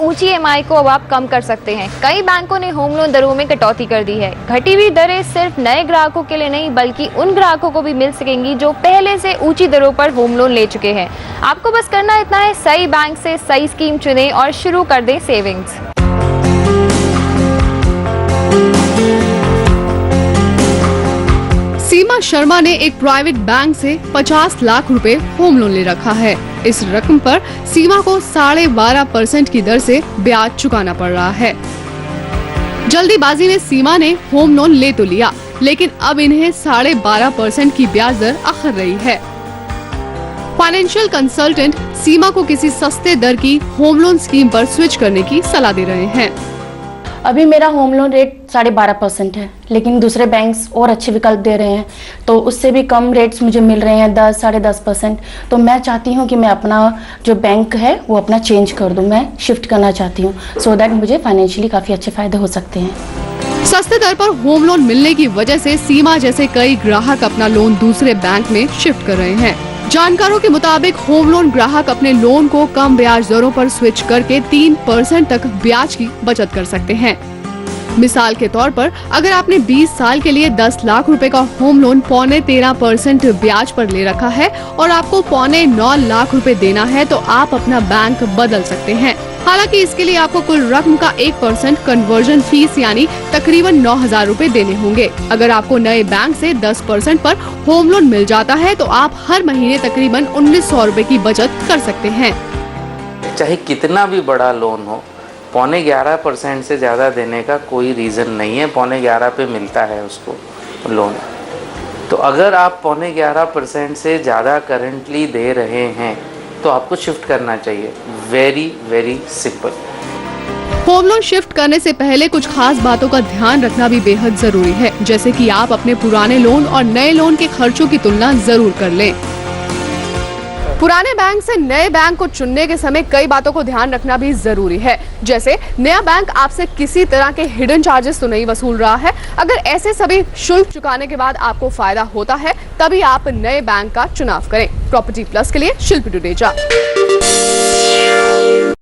ऊंची EMI को अब आप कम कर सकते हैं। कई बैंकों ने होम लोन दरों में कटौती कर दी है। घटी हुई दरें सिर्फ नए ग्राहकों के लिए नहीं बल्कि उन ग्राहकों को भी मिल सकेंगी जो पहले से ऊंची दरों पर होम लोन ले चुके हैं। आपको बस करना इतना है, सही बैंक से सही स्कीम चुनें और शुरू कर दें सेविंग्स। सीमा शर्मा ने एक प्राइवेट बैंक से 50 लाख रुपए होम लोन ले रखा है। इस रकम पर सीमा को 12.5% की दर से ब्याज चुकाना पड़ रहा है। जल्दीबाजी में सीमा ने होम लोन ले तो लिया, लेकिन अब इन्हें 12.5% की ब्याज दर अखर रही है। फाइनेंशियल कंसल्टेंट सीमा को किसी सस्ते दर की होम लोन स्कीम पर स्विच करने की सलाह दे रहे हैं। अभी मेरा होम लोन रेट 12.5% है, लेकिन दूसरे बैंक्स और अच्छे विकल्प दे रहे हैं, तो उससे भी कम रेट्स मुझे मिल रहे हैं 10, 10.5%। तो मैं चाहती हूँ कि मैं अपना जो बैंक है वो अपना चेंज कर दूँ, मैं शिफ्ट करना चाहती हूँ, सो दैट मुझे फाइनेंशियली काफ़ी अच्छे फायदे हो सकते हैं। सस्ते दर पर होम लोन मिलने की वजह से सीमा जैसे कई ग्राहक अपना लोन दूसरे बैंक में शिफ्ट कर रहे हैं। जानकारों के मुताबिक होम लोन ग्राहक अपने लोन को कम ब्याज दरों पर स्विच करके 3% तक ब्याज की बचत कर सकते हैं। मिसाल के तौर पर अगर आपने 20 साल के लिए 10 लाख रुपए का होम लोन 13.25% ब्याज पर ले रखा है और आपको 9.25 लाख रुपए देना है, तो आप अपना बैंक बदल सकते हैं। हालांकि इसके लिए आपको कुल रकम का 1% कन्वर्जन फीस यानी तकरीबन 9,000 रुपए देने होंगे। अगर आपको नए बैंक से 10% पर होम लोन मिल जाता है तो आप हर महीने तकरीबन 1,900 रुपए की बचत कर सकते हैं। चाहे कितना भी बड़ा लोन हो, 11.5% से ज़्यादा देने का कोई रीज़न नहीं है। 11.5 पे मिलता है उसको लोन। तो अगर आप 11.5% से ज़्यादा करंटली दे रहे हैं तो आपको शिफ्ट करना चाहिए। Very simple. Home loan shift करने से पहले कुछ खास बातों का ध्यान रखना भी बेहद जरूरी है, जैसे कि आप अपने पुराने लोन और नए लोन के खर्चों की तुलना जरूर कर लें। पुराने बैंक से नए बैंक को चुनने के समय कई बातों को ध्यान रखना भी जरूरी है, जैसे नया बैंक आपसे किसी तरह के हिडन चार्जेस तो नहीं वसूल रहा है। अगर ऐसे सभी शुल्क चुकाने के बाद आपको फायदा होता है तभी आप नए बैंक का चुनाव करें। प्रॉपर्टी प्लस के लिए शिल्पी टुडेजा।